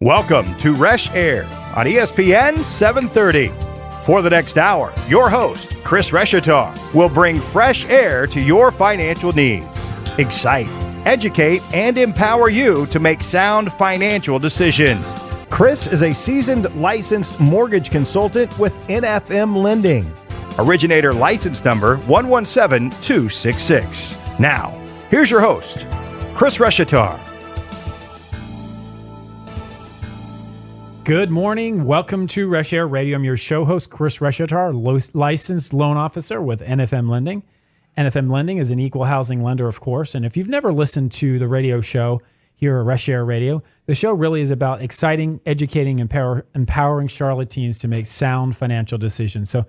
Welcome to Reshair on ESPN 730. For the next hour, your host, Chris Reshair, will bring fresh air to your financial needs. Excite, educate, and empower you to make sound financial decisions. Chris is a seasoned licensed mortgage consultant with NFM Lending. Originator license number 117266. Now, here's your host, Chris Reshair. Good morning. Welcome to Reshair Radio. I'm your show host, Chris Reshair, licensed loan officer with NFM Lending. NFM Lending is an equal housing lender, of course. And if you've never listened to the radio show here at Reshair Radio, the show really is about exciting, educating, empowering Charlotte teens to make sound financial decisions. So,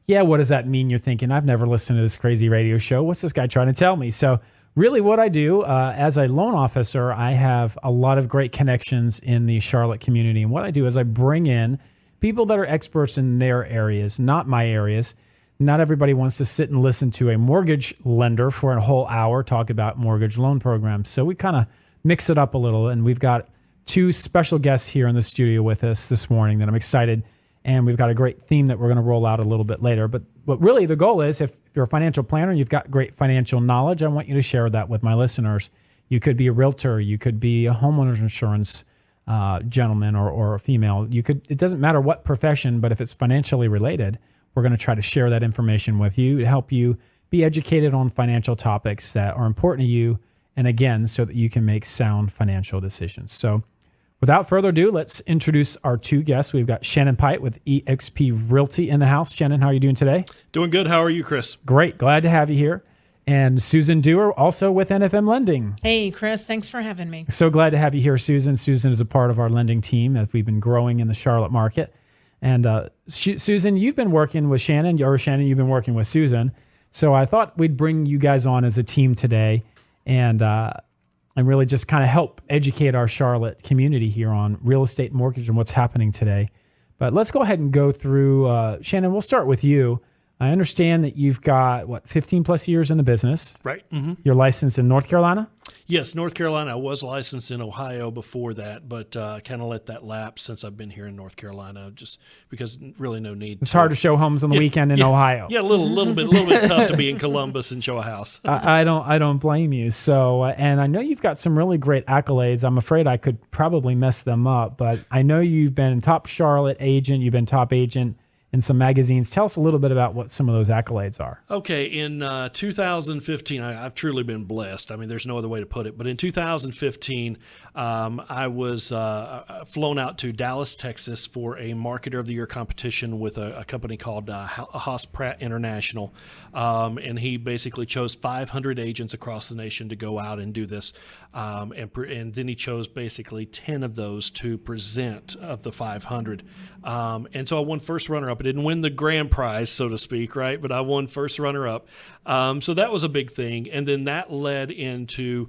yeah, what does that mean? You're thinking, I've never listened to this crazy radio show. What's this guy trying to tell me? So really what I do as a loan officer, I have a lot of great connections in the Charlotte community. And what I do is I bring in people that are experts in their areas, not my areas. Not everybody wants to sit and listen to a mortgage lender for a whole hour talk about mortgage loan programs. So we kind of mix it up a little. And we've got two special guests here in the studio with us this morning that I'm excited. And we've got a great theme that we're going to roll out a little bit later. But really the goal is if you're a financial planner and you've got great financial knowledge, I want you to share that with my listeners. You could be a realtor. You could be a homeowner's insurance gentleman or a female. It doesn't matter what profession, but if it's financially related, we're going to try to share that information with you to help you be educated on financial topics that are important to you. And again, so that you can make sound financial decisions. So without further ado, let's introduce our two guests. We've got Shannon Pyatt with eXp Realty in the house. Shannon, how are you doing today? Doing good. How are you, Chris? Great. Glad to have you here. And Susan Dewar, also with NFM Lending. Hey, Chris. Thanks for having me. So glad to have you here, Susan. Susan is a part of our lending team as we've been growing in the Charlotte market. And Susan, you've been working with Shannon, or Shannon, you've been working with Susan. So I thought we'd bring you guys on as a team today and really just kind of help educate our Charlotte community here on real estate mortgage and what's happening today. But let's go ahead and go through. Shannon, we'll start with you. I understand that you've got, 15 plus years in the business. Right. Mm-hmm. You're licensed in North Carolina? Yes, North Carolina. I was licensed in Ohio before that, but kind of let that lapse since I've been here in North Carolina, just because really no need. It's hard to show homes on the weekend in Ohio. Yeah, a little bit tough to be in Columbus and show a house. I don't blame you. So, and I know you've got some really great accolades. I'm afraid I could probably mess them up, but I know you've been top Charlotte agent. You've been top agent in some magazines. Tell us a little bit about what some of those accolades are. Okay, in 2015, I've truly been blessed. I mean, there's no other way to put it. But in 2015, I was flown out to Dallas, Texas for a Marketer of the Year competition with a company called Haas Pratt International. And he basically chose 500 agents across the nation to go out and do this. And then he chose basically 10 of those to present of the 500. And so I won first runner-up. I didn't win the grand prize, so to speak, right? But I won first runner-up. So that was a big thing. And then that led into,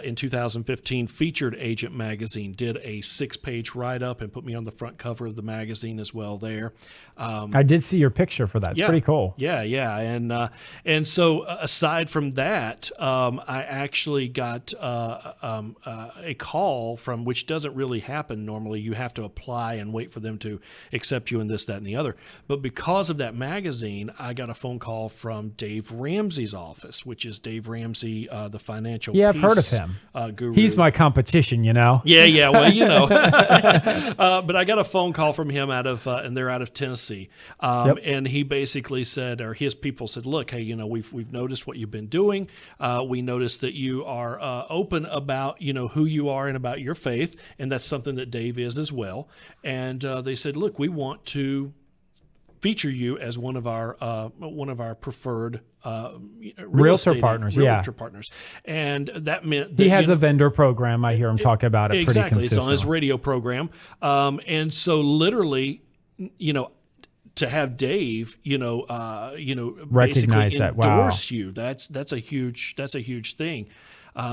in 2015, Featured Agent Magazine did a 6-page write-up and put me on the front cover of the magazine as well there. I did see your picture for that. It's pretty cool. Yeah. And so aside from that, I actually got a call from, which doesn't really happen normally. You have to apply and wait for them to accept you in this, that, and the other. But because of that magazine, I got a phone call from Dave Ramsey's office, which is Dave Ramsey, the financial I've heard of him. Guru. He's my competition, you know. Yeah. Well, you know. But I got a phone call from him and they're out of Tennessee. And he basically said, or his people said, look, hey, we've noticed what you've been doing. We noticed that you are open about, who you are and about your faith. And that's something that Dave is as well. And they said, look, we want to feature you as one of our preferred realtor partners. And that meant that he has a vendor program. I hear him talk about it pretty consistently. It's on his radio program. And so literally, to have Dave, recognize basically that, endorse you. That's a huge thing.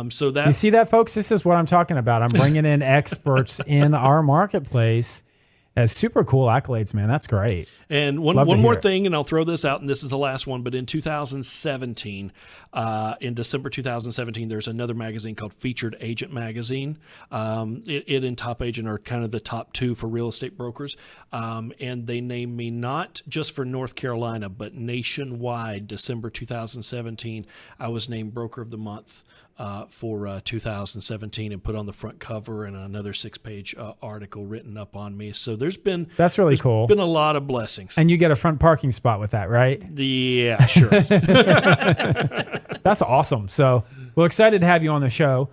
So that you see that, folks. This is what I'm talking about. I'm bringing in experts in our marketplace That's super cool accolades, man. That's great. And one more thing, and I'll throw this out, and this is the last one, but in 2017, in December 2017, there's another magazine called Featured Agent Magazine. It and Top Agent are kind of the top two for real estate brokers. And they named me not just for North Carolina, but nationwide, December 2017, I was named Broker of the Month for 2017 and put on the front cover, and another 6-page article written up on me. So that's really cool. Been a lot of blessings. And you get a front parking spot with that, right? Yeah, sure. That's awesome. So we're excited to have you on the show.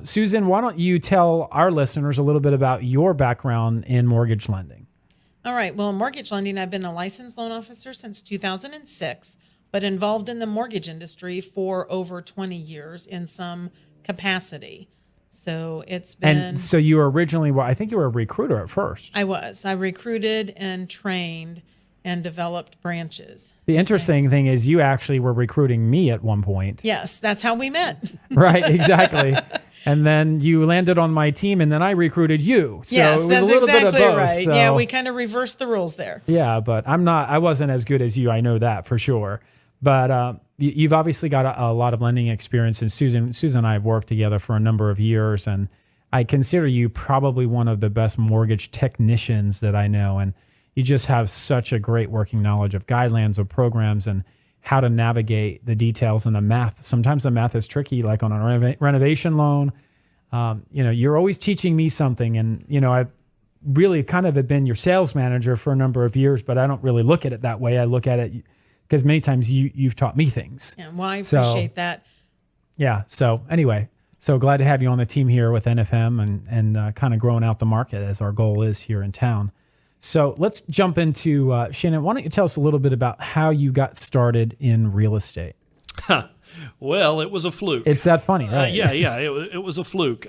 Susan, why don't you tell our listeners a little bit about your background in mortgage lending? All right. Well, in mortgage lending, I've been a licensed loan officer since 2006, but involved in the mortgage industry for over 20 years in some capacity. So it's been... And so you were originally, I think you were a recruiter at first. I was. I recruited and trained and developed branches. The interesting thing is you actually were recruiting me at one point. Yes, that's how we met. Right, exactly. And then you landed on my team, and then I recruited you. So yes, it was that's a little exactly bit of both, right. So. Yeah, we kind of reversed the rules there. Yeah, but I wasn't as good as you. I know that for sure. But you've obviously got a lot of lending experience, and Susan and I have worked together for a number of years, and I consider you probably one of the best mortgage technicians that I know, and you just have such a great working knowledge of guidelines, of programs, and how to navigate the details and the math. Sometimes the math is tricky, like on a renovation loan. You're always teaching me something, and I've really kind of been your sales manager for a number of years, but I don't really look at it that way. I look at it because many times you've taught me things. Yeah, well, I appreciate that. Yeah. So anyway, so glad to have you on the team here with NFM and kind of growing out the market as our goal is here in town. So let's jump into, Shannon, why don't you tell us a little bit about how you got started in real estate? Well, it was a fluke. It's that funny, right? It was a fluke.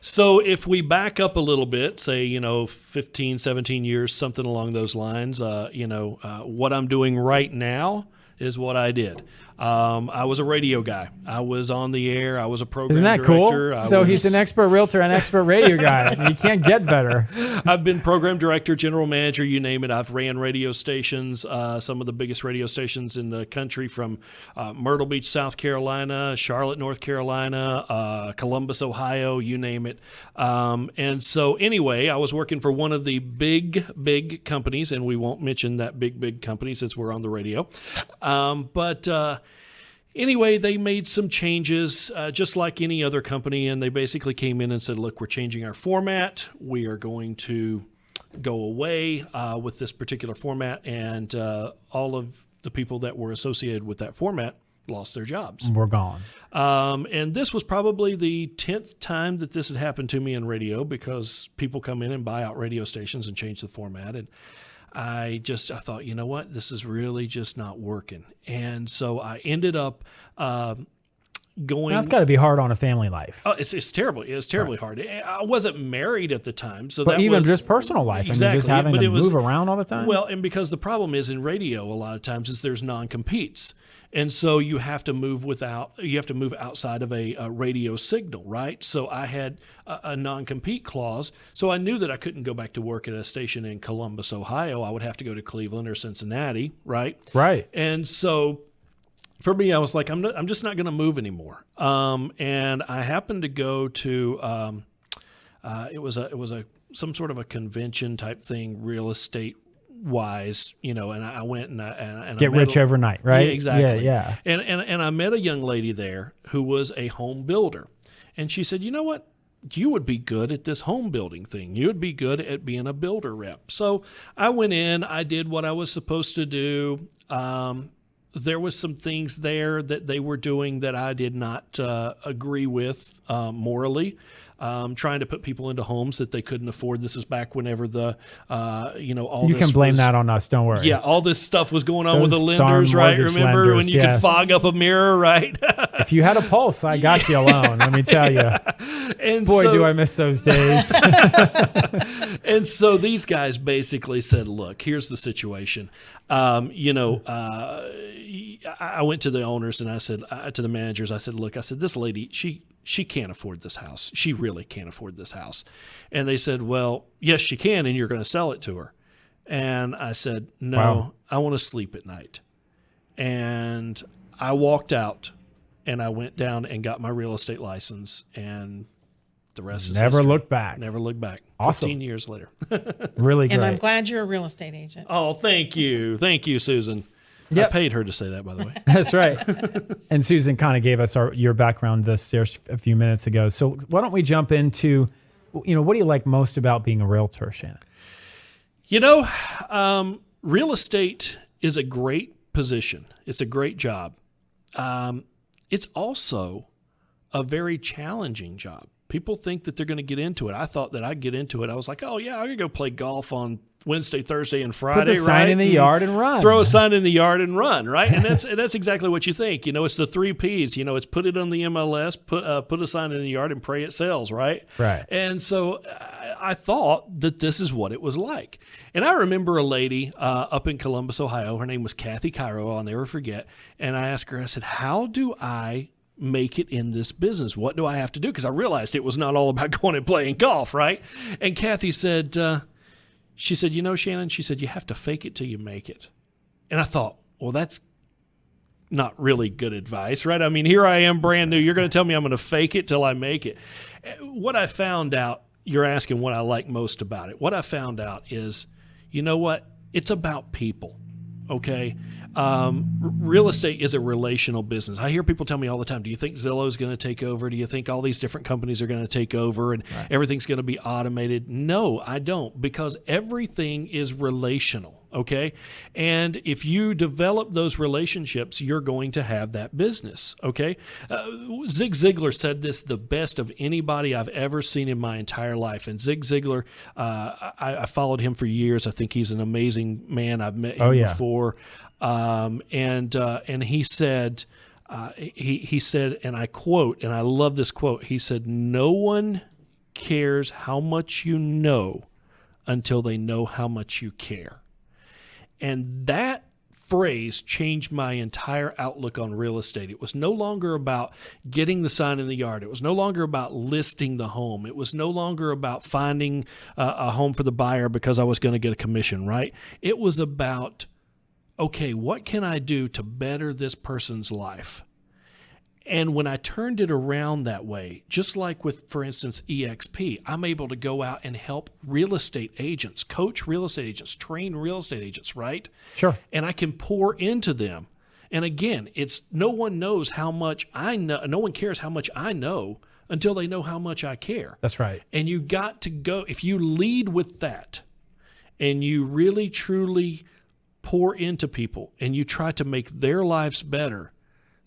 So if we back up a little bit, say, 15, 17 years, something along those lines, what I'm doing right now is what I did. I was a radio guy. I was on the air. I was a program Isn't that director. Cool? He's an expert realtor and expert radio guy. You can't get better. I've been program director, general manager, you name it. I've ran radio stations, some of the biggest radio stations in the country, from Myrtle Beach, South Carolina, Charlotte, North Carolina, Columbus, Ohio, you name it. And so anyway, I was working for one of the big companies, and we won't mention that big company since we're on the radio. Anyway, they made some changes, just like any other company, and they basically came in and said, look, we're changing our format. We are going to go away with this particular format, and all of the people that were associated with that format lost their jobs. We're gone. And this was probably the 10th time that this had happened to me in radio, because people come in and buy out radio stations and change the format, and I thought, you know what, this is really just not working. And so I ended up going. That's got to be hard on a family life. Oh, it's terrible. It's terribly hard. I wasn't married at the time, so but that even was, just personal life, exactly, and just having to move around all the time. Well, and because the problem is in radio, a lot of times is there's non-competes. And so you have to move outside of a radio signal, right? So I had a non-compete clause. So I knew that I couldn't go back to work at a station in Columbus, Ohio. I would have to go to Cleveland or Cincinnati, right? Right. And so for me, I was like, I'm just not going to move anymore. And I happened to go to it was some sort of a convention type thing, real estate wise, and I went and get rich overnight, right? Yeah, exactly. Yeah. And I met a young lady there who was a home builder, and she said, you know what? You would be good at this home building thing. You would be good at being a builder rep. So I went in, I did what I was supposed to do. There was some things there that they were doing that I did not agree with morally. Trying to put people into homes that they couldn't afford. This is back whenever all you can blame that on us. Don't worry. Yeah, all this stuff was going on Those with the lenders, right? Remember lenders, when you could fog up a mirror, right? If you had a pulse, I got you alone. Let me tell you. And boy, do I miss those days. And so these guys basically said, look, here's the situation. I went to the owners and I said, to the managers, I said, look, I said, this lady, she can't afford this house. She really can't afford this house. And they said, well, yes, she can, and you're going to sell it to her. And I said, no, wow. I want to sleep at night. And I walked out and I went down and got my real estate license, and the rest is never history. Looked back. Never looked back. Awesome. 15 years later. Really great. And I'm glad you're a real estate agent. Oh, thank you. Thank you, Susan. Yep. I paid her to say that, by the way. That's right. And Susan kind of gave us your background this a few minutes ago. So why don't we jump into, what do you like most about being a realtor, Shannon? Real estate is a great position. It's a great job. It's also a very challenging job. People think that they're going to get into it. I thought that I'd get into it. I was like, oh, yeah, I'm going to go play golf on Wednesday, Thursday, and Friday. Put the sign in the yard and run. Throw a sign in the yard and run, right? And that's exactly what you think. It's the 3 Ps. It's put it on the MLS, put a sign in the yard, and pray it sells, right? Right. And so I thought that this is what it was like. And I remember a lady up in Columbus, Ohio. Her name was Kathy Cairo. I'll never forget. And I asked her, I said, how do I make it in this business? What do I have to do? Because I realized it was not all about going and playing golf, right? And Kathy said, she said, Shannon, she said, you have to fake it till you make it. And I thought, well, that's not really good advice, right? I mean, here I am brand new. You're going to tell me I'm going to fake it till I make it. What I found out, you're asking what I like most about it. What I found out is, you know what? It's about people, okay? Real estate is a relational business. I hear people tell me all the time, do you think Zillow is going to take over? Do you think all these different companies are going to take over and everything's going to be automated? No, I don't, because everything is relational, okay? And if you develop those relationships, you're going to have that business, okay? Zig Ziglar said this the best of anybody I've ever seen in my entire life. And Zig Ziglar, I followed him for years. I think he's an amazing man. I've met him before. And he said, he said, and I quote, and I love this quote. He said, "No one cares how much you know until they know how much you care." And that phrase changed my entire outlook on real estate. It was no longer about getting the sign in the yard. It was no longer about listing the home. It was no longer about finding a home for the buyer because I was going to get a commission, right? It was about, okay, what can I do to better this person's life? And when I turned it around that way, just like with, for instance, EXP, I'm able to go out and help real estate agents, coach real estate agents, train real estate agents, right? Sure. And I can pour into them. And again, it's no one knows how much I know. No one cares how much I know until they know how much I care. That's right. And you got to go, if you lead with that and you really, truly pour into people and you try to make their lives better,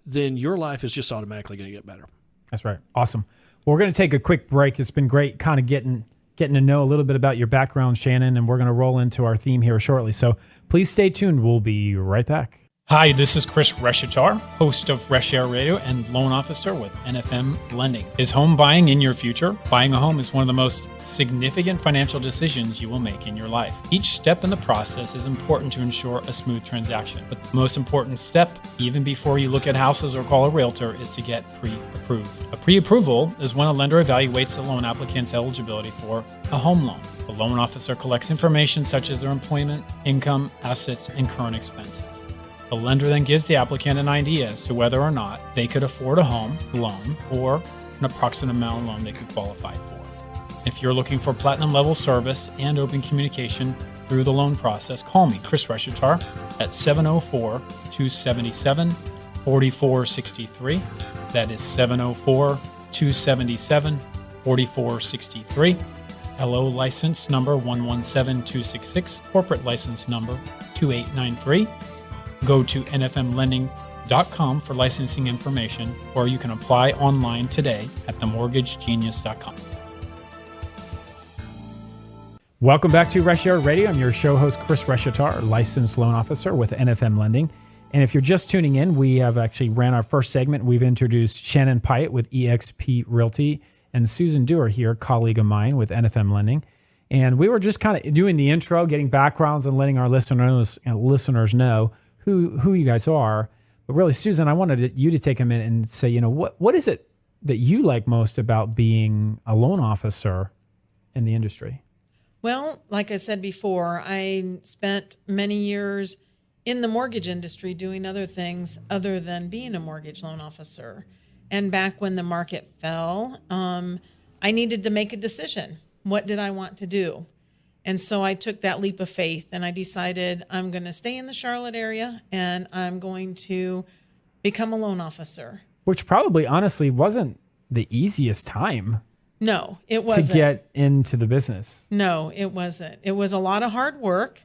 then your life is just automatically going to get better. That's right. Awesome. Well, we're going to take a quick break. It's been great kind of getting to know a little bit about your background, Shannon, and we're going to roll into our theme here shortly. So please stay tuned. We'll be right back. Hi, this is Chris Reshair, host of Reshair Radio and loan officer with NFM Lending. Is home buying in your future? Buying a home is one of the most significant financial decisions you will make in your life. Each step in the process is important to ensure a smooth transaction. But the most important step, even before you look at houses or call a realtor, is to get pre-approved. A pre-approval is when a lender evaluates a loan applicant's eligibility for a home loan. The loan officer collects information such as their employment, income, assets, and current expenses. The lender then gives the applicant an idea as to whether or not they could afford a home loan or an approximate amount of loan they could qualify for. If you're looking for platinum level service and open communication through the loan process, call me, Chris Reshaar, at 704-277-4463. That is 704-277-4463. LO license number 117266, corporate license number 2893. Go to nfmlending.com for licensing information, or you can apply online today at themortgagegenius.com. Welcome back to Reshair Radio. I'm your show host, Chris Reshaar, licensed loan officer with NFM Lending. And if you're just tuning in, we have actually ran our first segment. We've introduced Shannon Pyatt with eXp Realty and Susan Dewar here, colleague of mine with NFM Lending. And we were just kind of doing the intro, getting backgrounds, and letting our listeners know who you guys are. But really, Susan, I wanted you to take a minute and say, what is it that you like most about being a loan officer in the industry? Well, like I said before, I spent many years in the mortgage industry doing other things other than being a mortgage loan officer. And back when the market fell, I needed to make a decision. What did I want to do? And so I took that leap of faith and I decided I'm going to stay in the Charlotte area and I'm going to become a loan officer. Which probably honestly wasn't the easiest time. No, it wasn't. To get into the business. No, it wasn't. It was a lot of hard work,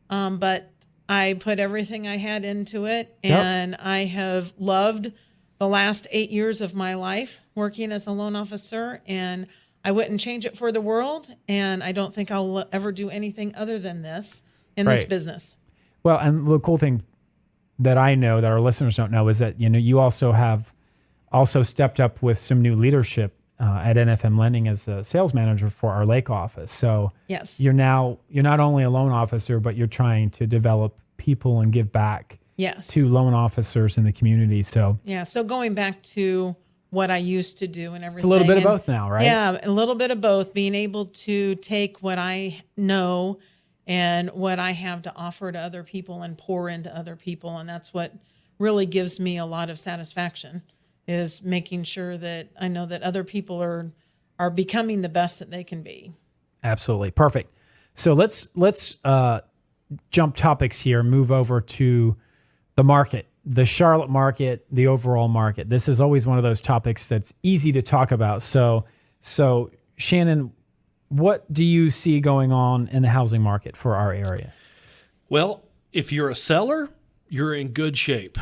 but I put everything I had into it, and I have loved the last 8 years of my life working as a loan officer, and I wouldn't change it for the world, and I don't think I'll ever do anything other than this in this business. Well, and the cool thing that I know that our listeners don't know is that, you also have stepped up with some new leadership at NFM Lending as a sales manager for our Lake office. So yes, you're not only a loan officer, but you're trying to develop people and give back to loan officers in the community. So so going back to what I used to do and everything. It's a little bit of both now, right? Yeah, a little bit of both, being able to take what I know and what I have to offer to other people and pour into other people. And that's what really gives me a lot of satisfaction, is making sure that I know that other people are becoming the best that they can be. Absolutely. Perfect. So let's jump topics here, move over to the market, the Charlotte market, the overall market. This is always one of those topics that's easy to talk about. So Shannon, what do you see going on in the housing market for our area? Well, if you're a seller, you're in good shape.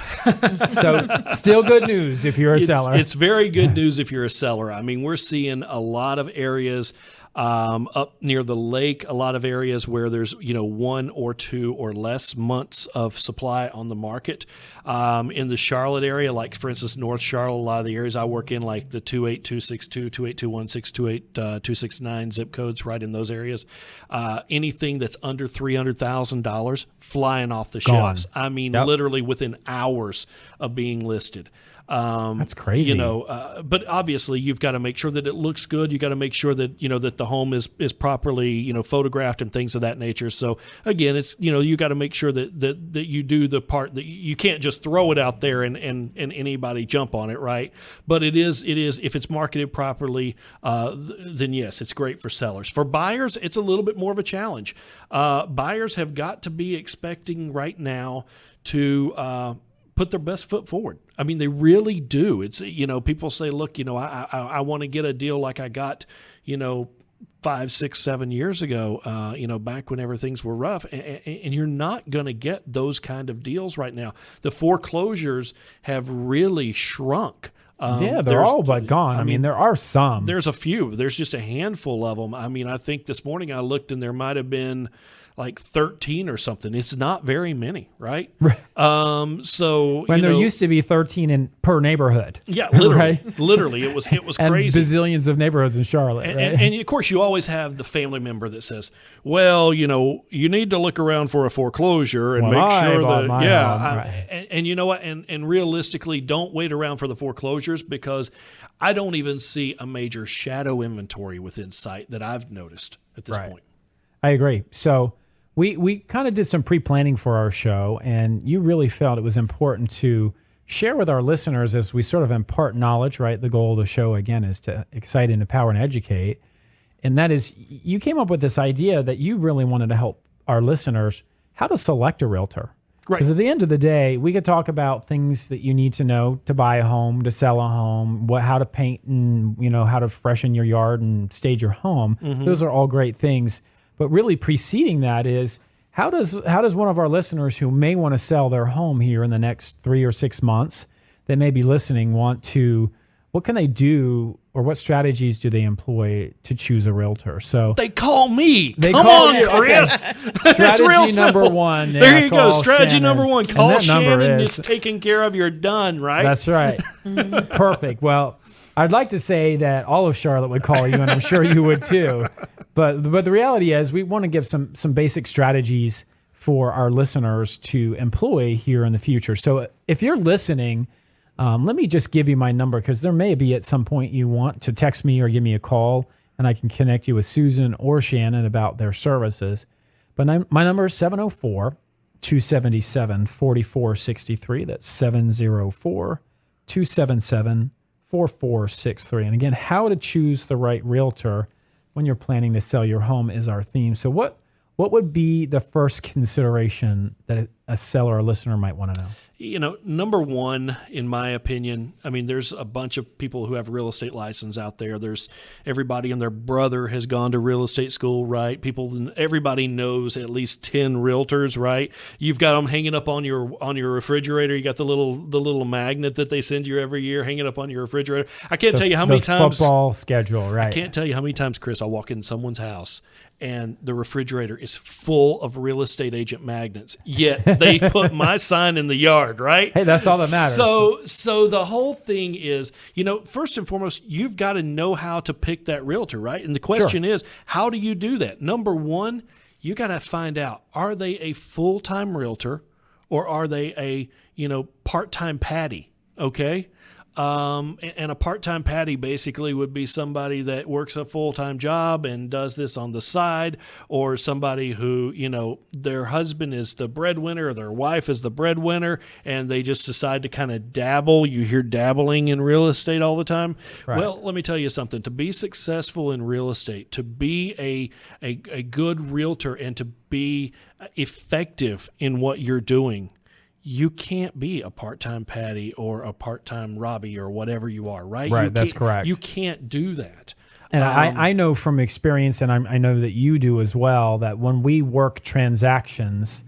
So still good news if you're a seller. It's very good news if you're a seller. I mean, we're seeing a lot of areas up near the lake, a lot of areas where there's, 1 or 2 or less months of supply on the market. In the Charlotte area, like for instance, North Charlotte, a lot of the areas I work in, like the 28262, 28216, 28269 zip codes, right in those areas. Anything that's under $300,000 flying off the shelves. I mean, literally within hours of being listed. That's crazy. But obviously you've got to make sure that it looks good. You got to make sure that, that the home is properly, photographed and things of that nature. So again, it's, you got to make sure that you do the part that you can't just throw it out there and anybody jump on it. Right. But it is, if it's marketed properly, then yes, it's great for sellers. For buyers, it's a little bit more of a challenge. Buyers have got to be expecting right now to, put their best foot forward. I mean, they really do. It's, people say, look, I want to get a deal like I got, 5, 6, 7 years ago, back whenever things were rough. And you're not going to get those kind of deals right now. The foreclosures have really shrunk. They're all but gone. I mean, there are some. There's a few. There's just a handful of them. I mean, I think this morning I looked and there might have been like 13 or something. It's not very many, right? So when there used to be 13 per neighborhood. Yeah, literally, literally, it was and crazy. Bazillions of neighborhoods in Charlotte, right? And of course, you always have the family member that says, "Well, you need to look around for a foreclosure and make sure that and you know what? And realistically, don't wait around for the foreclosures, because I don't even see a major shadow inventory within sight that I've noticed at this point." I agree. So we kind of did some pre-planning for our show, and you really felt it was important to share with our listeners as we sort of impart knowledge, right? The goal of the show, again, is to excite and empower and educate. And that is, you came up with this idea that you really wanted to help our listeners how to select a realtor. Right. Because at the end of the day, we could talk about things that you need to know to buy a home, to sell a home, how to paint and, how to freshen your yard and stage your home. Mm-hmm. Those are all great things. But really preceding that is, how does one of our listeners who may want to sell their home here in the next 3 or 6 months that may be listening what can they do, or what strategies do they employ to choose a realtor? So they call me. Come on, Chris. Okay. Strategy number 1. There you go. Strategy Shannon. Number 1. Call Shannon. It's taken care of. You're done, right? That's right. Perfect. Well, I'd like to say that all of Charlotte would call you, and I'm sure you would too. But the reality is we want to give some basic strategies for our listeners to employ here in the future. So if you're listening, let me just give you my number, because there may be at some point you want to text me or give me a call, and I can connect you with Susan or Shannon about their services. But my number is 704-277-4463. That's 704-277-4463. And again, how to choose the right realtor when you're planning to sell your home is our theme. So what would be the first consideration that a seller or listener might want to know? Number one, in my opinion, I mean, there's a bunch of people who have real estate license out there. There's everybody and their brother has gone to real estate school, right? Everybody knows at least 10 realtors, right? You've got them hanging up on your refrigerator. You got the little magnet that they send you every year hanging up on your refrigerator. I can't tell you how many times. Football schedule, right? I can't tell you how many times, Chris, I'll walk in someone's house and the refrigerator is full of real estate agent magnets. Yet they put my sign in the yard, right? Hey, that's all that matters. So the whole thing is, first and foremost, you've got to know how to pick that realtor, right? And the question is, how do you do that? Number one, you got to find out, are they a full-time realtor or are they a, part-time Patty? Okay. And a part-time Patty basically would be somebody that works a full-time job and does this on the side, or somebody who, their husband is the breadwinner or their wife is the breadwinner and they just decide to kind of dabble. You hear dabbling in real estate all the time. Right. Well, let me tell you something. To be successful in real estate, to be a good realtor and to be effective in what you're doing, you can't be a part-time Patty or a part-time Robbie or whatever you are, right? Right, that's correct. You can't do that. And I know from experience, and I know that you do as well, that when we work transactions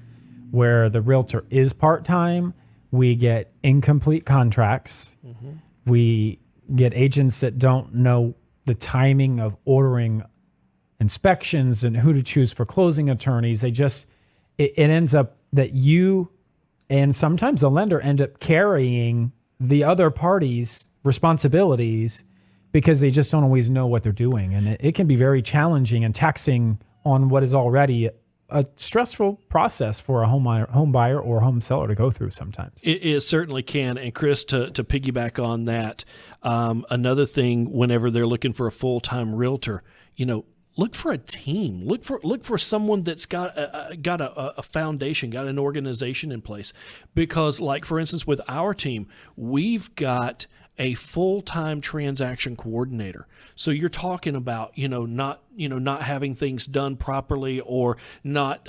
where the realtor is part-time, we get incomplete contracts. Mm-hmm. We get agents that don't know the timing of ordering inspections and who to choose for closing attorneys. It ends up that you and sometimes the lender end up carrying the other party's responsibilities because they just don't always know what they're doing. And it can be very challenging and taxing on what is already a stressful process for a home buyer or home seller to go through sometimes. It certainly can. And Chris, to piggyback on that, another thing, whenever they're looking for a full-time realtor, look for a team. Look for someone that's got a foundation, got an organization in place. Because, like for instance, with our team, we've got a full-time transaction coordinator. So you're talking about not having things done properly or not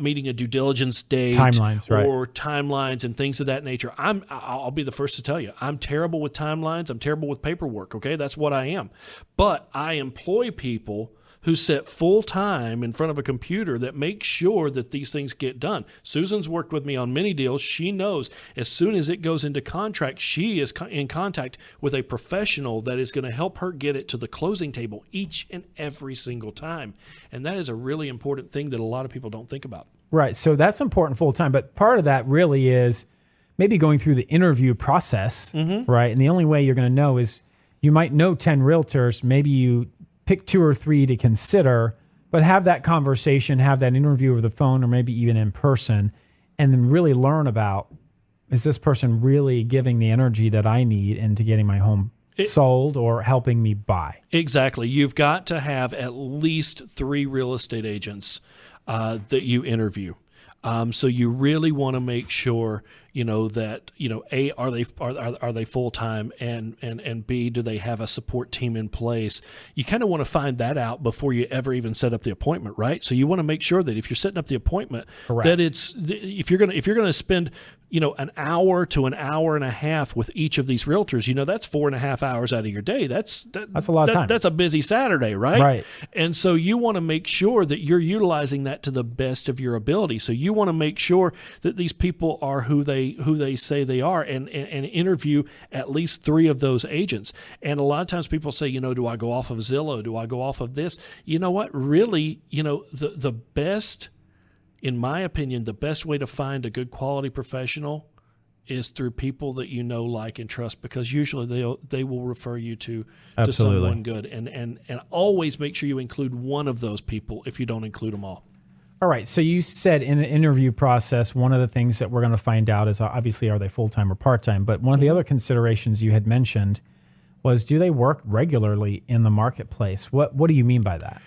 meeting a due diligence date, timelines, right, or timelines and things of that nature. I'll be the first to tell you, I'm terrible with timelines. I'm terrible with paperwork. Okay, that's what I am. But I employ people who sit full-time in front of a computer that makes sure that these things get done. Susan's worked with me on many deals. She knows as soon as it goes into contract, she is in contact with a professional that is going to help her get it to the closing table each and every single time. And that is a really important thing that a lot of people don't think about. Right. So that's important full-time. But part of that really is maybe going through the interview process, mm-hmm. right? And the only way you're going to know is you might know 10 realtors. Maybe you pick 2 or 3 to consider, but have that conversation, have that interview over the phone or maybe even in person, and then really learn about, is this person really giving the energy that I need into getting my home sold or helping me buy? Exactly. You've got to have at least 3 real estate agents that you interview. So you really want to make sure, that, A, are they full-time, and B, do they have a support team in place? You kind of want to find that out before you ever even set up the appointment, right? So you want to make sure that if you're setting up the appointment, correct, that if you're going to spend, an hour to an hour and a half with each of these realtors, that's 4.5 hours out of your day. That's a lot of time. That's a busy Saturday, right? Right. And so you want to make sure that you're utilizing that to the best of your ability. So you want to make sure that these people are who they say they are, and interview at least 3 of those agents. And a lot of times people say, do I go off of Zillow? Do I go off of this? You know what? Really, the best, in my opinion, the best way to find a good quality professional is through people that you know, like, and trust, because usually they will refer you to Absolutely. someone good. And always make sure you include one of those people if you don't include them all. All right. So you said in the interview process, one of the things that we're going to find out is obviously, are they full-time or part-time? But one of the other considerations you had mentioned was, do they work regularly in the marketplace? What do you mean by that?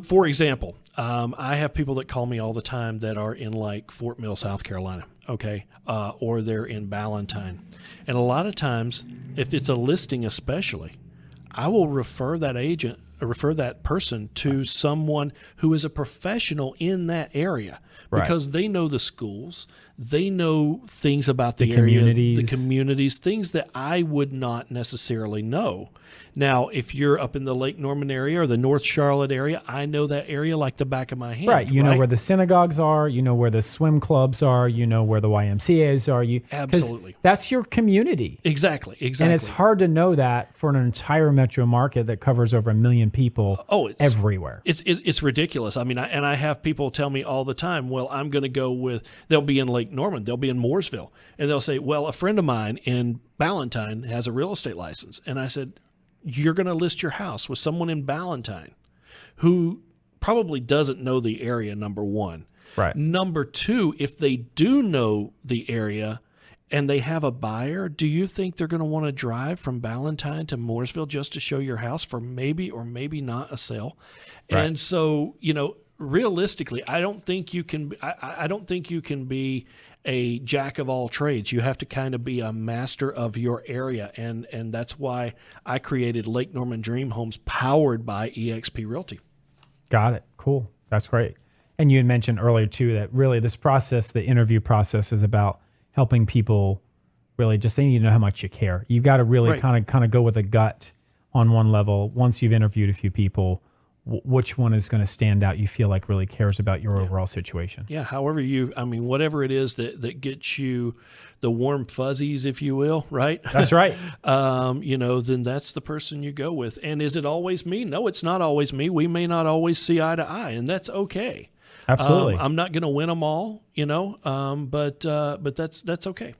For example, I have people that call me all the time that are in like Fort Mill, South Carolina, okay, or they're in Ballantyne. And a lot of times, if it's a listing especially, I will refer that person to someone who is a professional in that area, because they know the schools, they know things about the area, the communities, things that I would not necessarily know. Now, if you're up in the Lake Norman area or the North Charlotte area, I know that area like the back of my hand. Right. You know where the synagogues are. You know where the swim clubs are. You know where the YMCAs are. Absolutely. That's your community. Exactly. And it's hard to know that for an entire metro market that covers over 1 million people everywhere. It's ridiculous. I mean, I have people tell me all the time, well, I'm going to go with, they'll be in Lake Norman, they'll be in Mooresville, and they'll say, well, a friend of mine in Ballantyne has a real estate license. And I said, you're going to list your house with someone in Ballantyne who probably doesn't know the area, number one. Right. Number two, if they do know the area and they have a buyer, do you think they're going to want to drive from Ballantyne to Mooresville just to show your house for maybe or maybe not a sale? Right. And so, realistically, I don't think you can be a jack of all trades. You have to kind of be a master of your area, and that's why I created Lake Norman Dream Homes, powered by eXp Realty. Got it. Cool. That's great. And you had mentioned earlier too that really this process, the interview process, is about helping people really just, they need to know how much you care. You've got to really kind of go with a gut on one level. Once you've interviewed a few people, which one is going to stand out you feel like really cares about your overall situation. Yeah, however whatever it is that gets you the warm fuzzies, if you will, right? That's right. Then that's the person you go with. And is it always me? No, it's not always me. We may not always see eye to eye, and that's okay. Absolutely. I'm not going to win them all, but that's okay.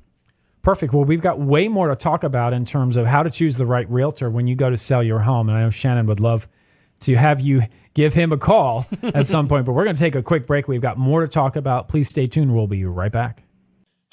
Perfect. Well, we've got way more to talk about in terms of how to choose the right realtor when you go to sell your home. And I know Shannon would love to have you give him a call at some point, but we're going to take a quick break. We've got more to talk about. Please stay tuned. We'll be right back.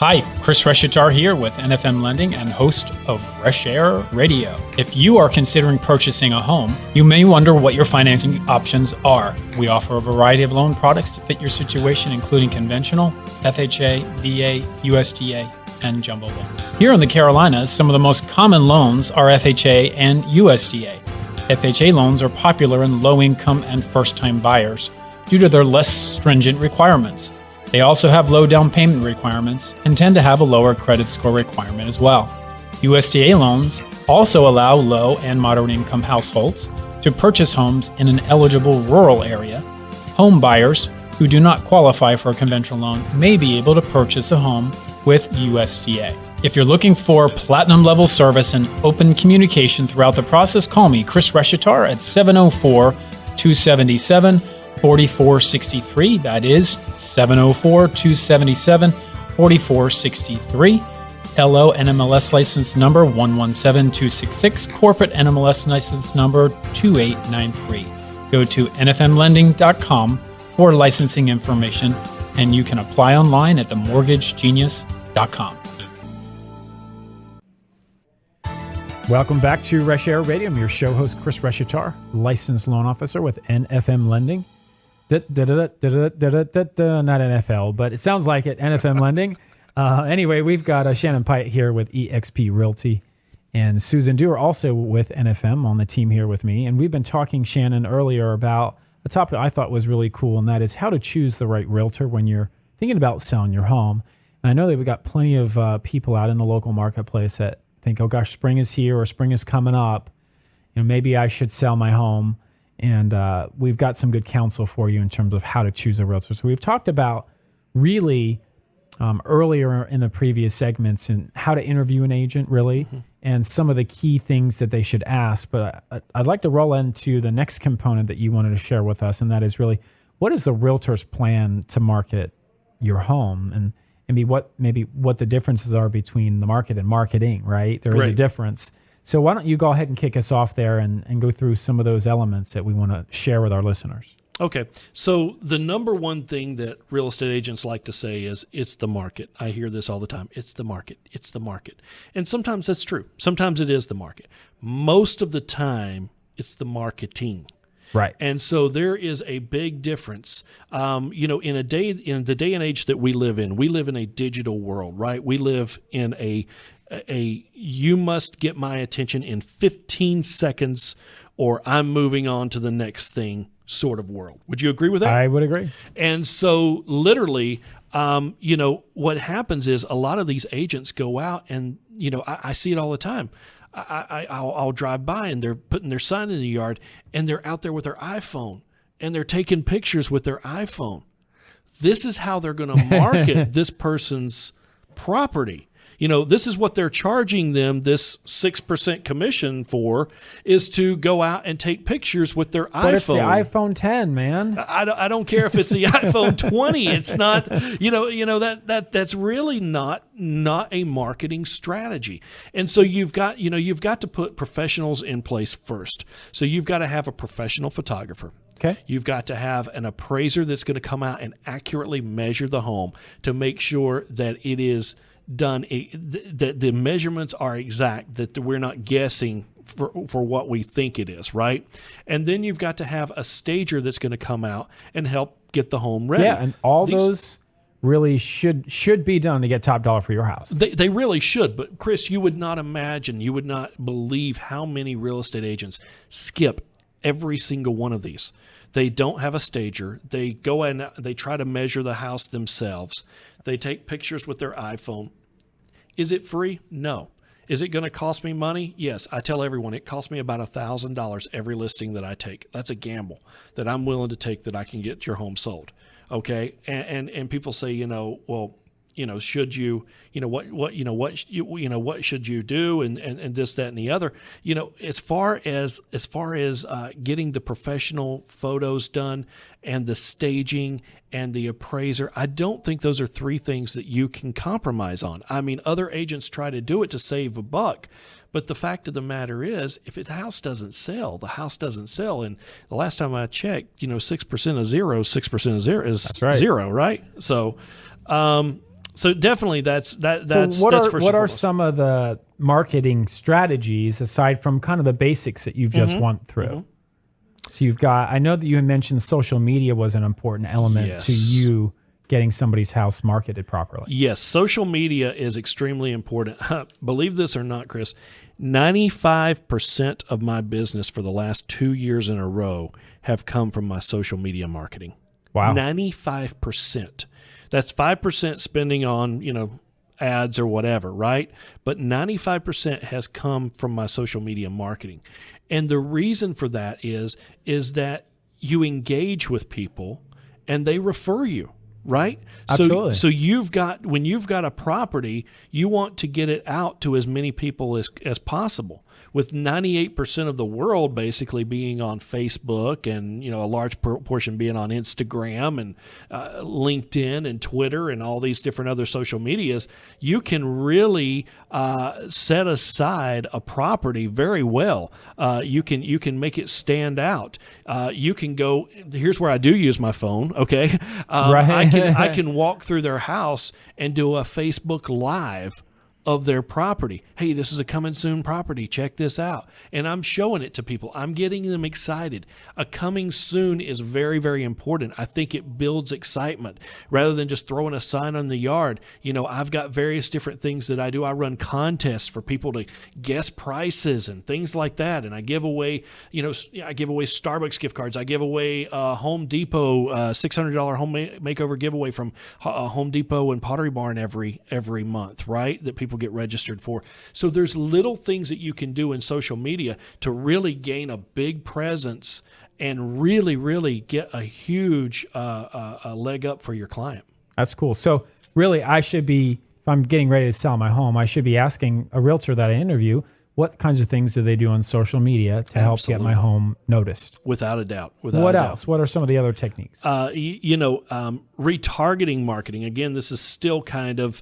Hi, Chris Reshatar here with NFM Lending and host of Reshair Radio. If you are considering purchasing a home, you may wonder what your financing options are. We offer a variety of loan products to fit your situation, including conventional, FHA, VA, USDA, and jumbo loans. Here in the Carolinas, some of the most common loans are FHA and USDA. FHA loans are popular in low-income and first-time buyers due to their less stringent requirements. They also have low down payment requirements and tend to have a lower credit score requirement as well. USDA loans also allow low and moderate income households to purchase homes in an eligible rural area. Home buyers who do not qualify for a conventional loan may be able to purchase a home with USDA. If you're looking for platinum level service and open communication throughout the process, call me, Chris Reshatar, at 704-277-4463. That is 704-277-4463. LO NMLS license number 117266, corporate NMLS license number 2893. Go to nfmlending.com for licensing information, and you can apply online at themortgagegenius.com. Welcome back to Reshair Radio. I'm your show host, Chris Reshatar, licensed loan officer with NFM Lending. Not NFL, but it sounds like it, NFM Lending. Anyway, we've got Shannon Pyatt here with eXp Realty and Susan Dewar also with NFM on the team here with me. And we've been talking, Shannon, earlier about a topic I thought was really cool, and that is how to choose the right realtor when you're thinking about selling your home. And I know that we've got plenty of people out in the local marketplace that think, oh gosh, spring is here or spring is coming up. Maybe I should sell my home. And we've got some good counsel for you in terms of how to choose a realtor. So we've talked about really earlier in the previous segments and how to interview an agent, really, and some of the key things that they should ask. But I'd like to roll into the next component that you wanted to share with us, and that is really, what is the realtor's plan to market your home? maybe what the differences are between the market and marketing, right? There is a difference. So why don't you go ahead and kick us off there and go through some of those elements that we want to share with our listeners. Okay. So the number one thing that real estate agents like to say is it's the market. I hear this all the time. It's the market. It's the market. And sometimes that's true. Sometimes it is the market. Most of the time, it's the marketing. Right. And so there is a big difference. In the day and age that we live in a digital world, right? We live in a you must get my attention in 15 seconds or I'm moving on to the next thing sort of world. Would you agree with that? I would agree. And so literally, what happens is a lot of these agents go out and, I see it all the time. I'll drive by and they're putting their sign in the yard and they're out there with their iPhone and they're taking pictures with their iPhone. This is how they're going to market this person's property. This is what they're charging them this 6% commission for, is to go out and take pictures with their iPhone. But it's the iPhone 10, man. I don't care if it's the iPhone 20. It's not, that's really not a marketing strategy. And so you've got to put professionals in place first. So you've got to have a professional photographer. Okay. You've got to have an appraiser that's going to come out and accurately measure the home to make sure that it is done, that the measurements are exact, that we're not guessing for what we think it is, right? And then you've got to have a stager that's going to come out and help get the home ready. Yeah, and those really should be done to get top dollar for your house. They really should. But Chris, you would not believe how many real estate agents skip every single one of these. They don't have a stager. They go and they try to measure the house themselves. They take pictures with their iPhone. Is it free? No. Is it going to cost me money? Yes. I tell everyone it costs me about $1,000 every listing that I take. That's a gamble that I'm willing to take that I can get your home sold. Okay. And people say, should you, what should you do? And this, that, and the other, as far as getting the professional photos done and the staging and the appraiser, I don't think those are three things that you can compromise on. I mean, other agents try to do it to save a buck, but the fact of the matter is, if the house doesn't sell, the house doesn't sell. And the last time I checked, 6% of zero, 6% of zero is zero, right? So definitely that's what are some of the marketing strategies aside from kind of the basics that you've just went through? Mm-hmm. So I know that you had mentioned social media was an important element to you getting somebody's house marketed properly. Yes, social media is extremely important. Believe this or not, Chris, 95% of my business for the last 2 years in a row have come from my social media marketing. Wow. 95%. That's 5% spending on, ads or whatever, right? But 95% has come from my social media marketing. And the reason for that is that you engage with people and they refer you, right? Absolutely. So when you've got a property, you want to get it out to as many people as possible. With 98% of the world basically being on Facebook and, a large portion being on Instagram and LinkedIn and Twitter and all these different other social medias, you can really set aside a property very well. You can make it stand out. You can go, here's where I do use my phone, okay? Right. I can walk through their house and do a Facebook Live of their property. Hey, this is a coming soon property. Check this out. And I'm showing it to people. I'm getting them excited. A coming soon is very, very important. I think it builds excitement rather than just throwing a sign on the yard. I've got various different things that I do. I run contests for people to guess prices and things like that. And I give away, Starbucks gift cards. I give away Home Depot, $600 home makeover giveaway from Home Depot and Pottery Barn every month, right? That people get registered for. So there's little things that you can do in social media to really gain a big presence and really, really get a huge a leg up for your client. That's cool. So really, if I'm getting ready to sell my home, I should be asking a realtor that I interview, what kinds of things do they do on social media to help get my home noticed? Without a doubt. What else? What are some of the other techniques? Retargeting marketing. Again, this is still kind of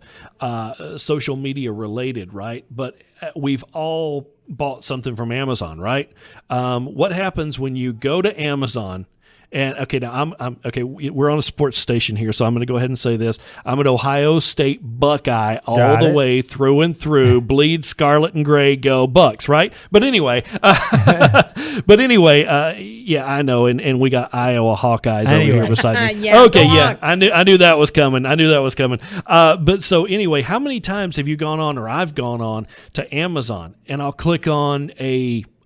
social media related, right? But we've all bought something from Amazon, right? What happens when you go to Amazon? And okay, now I'm okay. We're on a sports station here, so I'm going to go ahead and say this: I'm an Ohio State Buckeye all the way through and through. Bleed scarlet and gray, go Bucks, right? But anyway, yeah, I know, and we got Iowa Hawkeyes over here beside me. Yeah, I knew that was coming. But so anyway, how many times have you gone on, or I've gone on to Amazon, and I'll click on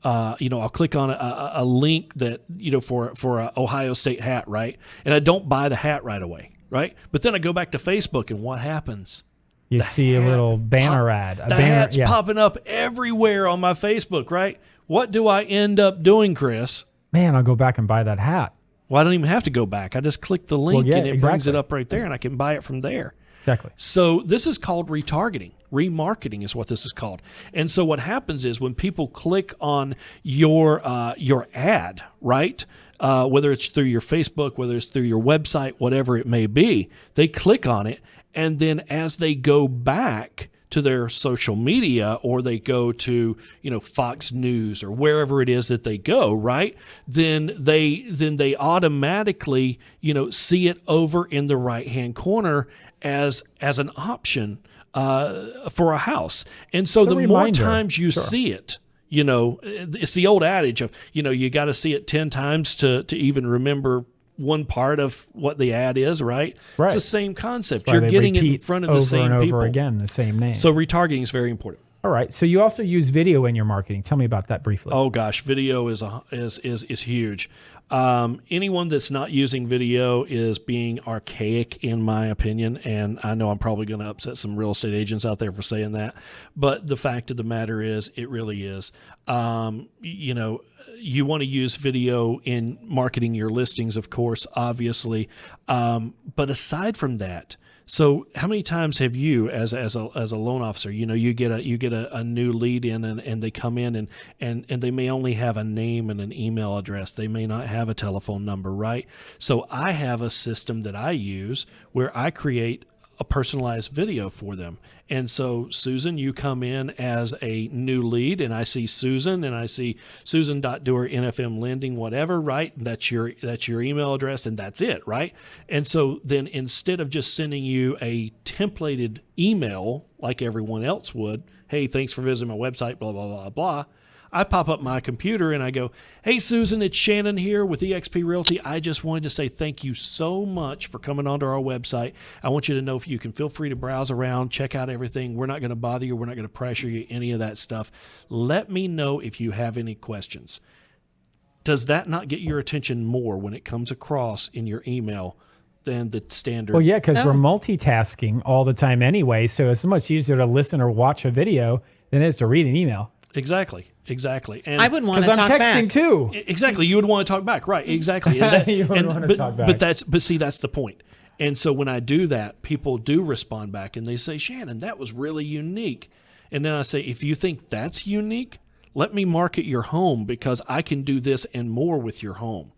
I'll click on a link that, for a Ohio State hat, right? And I don't buy the hat right away, right? But then I go back to Facebook, and what happens? You see a little banner ad. The hat's popping up everywhere on my Facebook, right? What do I end up doing, Chris? Man, I'll go back and buy that hat. Well, I don't even have to go back. I just click the link, and it brings it up right there, and I can buy it from there. Exactly. So this is called retargeting. Remarketing is what this is called. And so what happens is when people click on your ad, right, whether it's through your Facebook, whether it's through your website, whatever it may be, they click on it, and then as they go back to their social media, or they go to, Fox News or wherever it is that they go, right? Then they automatically, see it over in the right-hand corner as an option for a house. And so the more times you see it, it's the old adage of, you got to see it 10 times to even remember one part of what the ad is, right? It's the same concept. You're getting it in front of the same people. Over again, the same name. So retargeting is very important. All right. So you also use video in your marketing. Tell me about that briefly. Oh gosh, video is huge. Anyone that's not using video is being archaic, in my opinion, and I know I'm probably going to upset some real estate agents out there for saying that, but the fact of the matter is, it really is. You want to use video in marketing your listings, of course, obviously, but aside from that, so how many times have you, as a loan officer, you get a new lead in, and they come in and they may only have a name and an email address. They may not have a telephone number, right? So I have a system that I use where I create a personalized video for them. And so, Susan, you come in as a new lead, and I see Susan, and I see Susan.Dewar, NFM Lending, whatever, right? That's your email address, and that's it, right? And so then instead of just sending you a templated email like everyone else would, hey, thanks for visiting my website, blah, blah, blah, blah, I pop up my computer and I go, hey, Susan, it's Shannon here with eXp Realty. I just wanted to say thank you so much for coming onto our website. I want you to know if you can feel free to browse around, check out everything. We're not going to bother you. We're not going to pressure you, any of that stuff. Let me know if you have any questions. Does that not get your attention more when it comes across in your email than the standard? Well, yeah, because we're multitasking all the time anyway, so it's much easier to listen or watch a video than it is to read an email. Exactly. And I would want to talk back. Because I'm texting too. Exactly. You would want to talk back. Right. Exactly. And you would want to talk back. But see, that's the point. And so when I do that, people do respond back and they say, Shannon, that was really unique. And then I say, if you think that's unique, let me market your home, because I can do this and more with your home.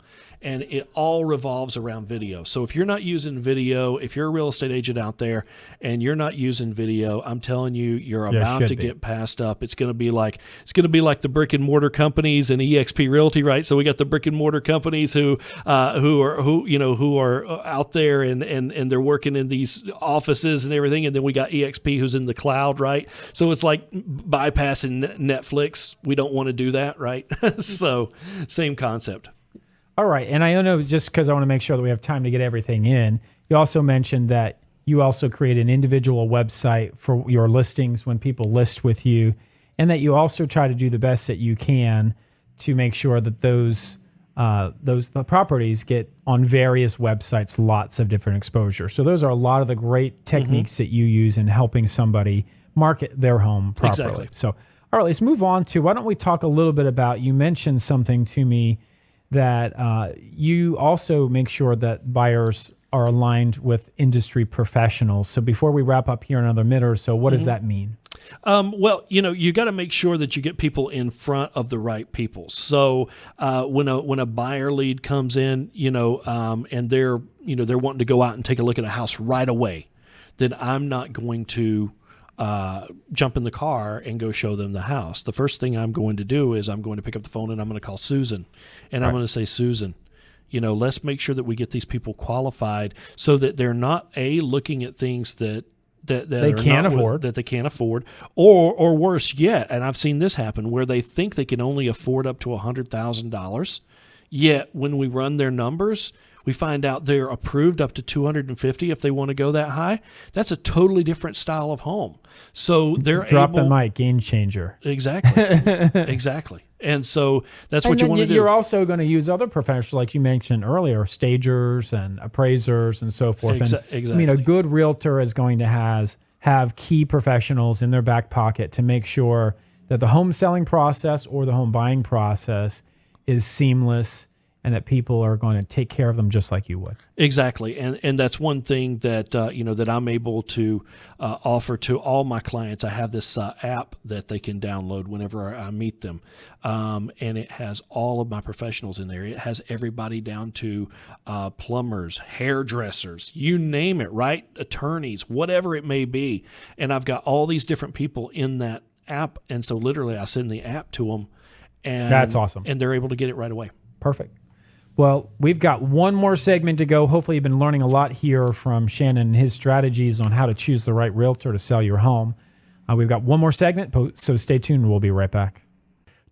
And it all revolves around video. So if you're not using video, if you're a real estate agent out there and you're not using video, I'm telling you, you're about to get passed up. It's going to be like the brick and mortar companies and eXp Realty, right? So we got the brick and mortar companies who are out there and they're working in these offices and everything, and then we got eXp who's in the cloud, right? So it's like bypassing Netflix. We don't want to do that, right? So same concept. All right. And I know, just because I want to make sure that we have time to get everything in, you also mentioned that you also create an individual website for your listings when people list with you, and that you also try to do the best that you can to make sure that those properties get on various websites, lots of different exposure. So those are a lot of the great techniques that you use in helping somebody market their home properly. Exactly. So, all right, let's move on to, why don't we talk a little bit about, you mentioned something to me that you also make sure that buyers are aligned with industry professionals. So before we wrap up here in another minute or so, what does that mean? Well, you got to make sure that you get people in front of the right people. So when a buyer lead comes in, and they're wanting to go out and take a look at a house right away, then I'm not going to jump in the car and go show them the house. The first thing I'm going to do is I'm going to pick up the phone and I'm going to call Susan, and I'm going to say, Susan, let's make sure that we get these people qualified so that they're not looking at things that they can't afford, or worse yet, and I've seen this happen, where they think they can only afford up to $100,000, yet when we run their numbers, we find out they're approved up to $250 if they want to go that high. That's a totally different style of home. So they're drop the mic, game changer. Exactly, exactly. And so that's what you want to do. You're also going to use other professionals, like you mentioned earlier, stagers and appraisers and so forth. Exactly. I mean, a good realtor is going to have key professionals in their back pocket to make sure that the home selling process or the home buying process is seamless, and that people are going to take care of them just like you would. Exactly, and that's one thing that that I'm able to offer to all my clients. I have this app that they can download whenever I meet them, and it has all of my professionals in there. It has everybody down to plumbers, hairdressers, you name it, right? Attorneys, whatever it may be, and I've got all these different people in that app, and so literally I send the app to them, and that's awesome, and they're able to get it right away. Perfect. Well, we've got one more segment to go. Hopefully you've been learning a lot here from Shannon and his strategies on how to choose the right realtor to sell your home. We've got one more segment, so stay tuned. We'll be right back.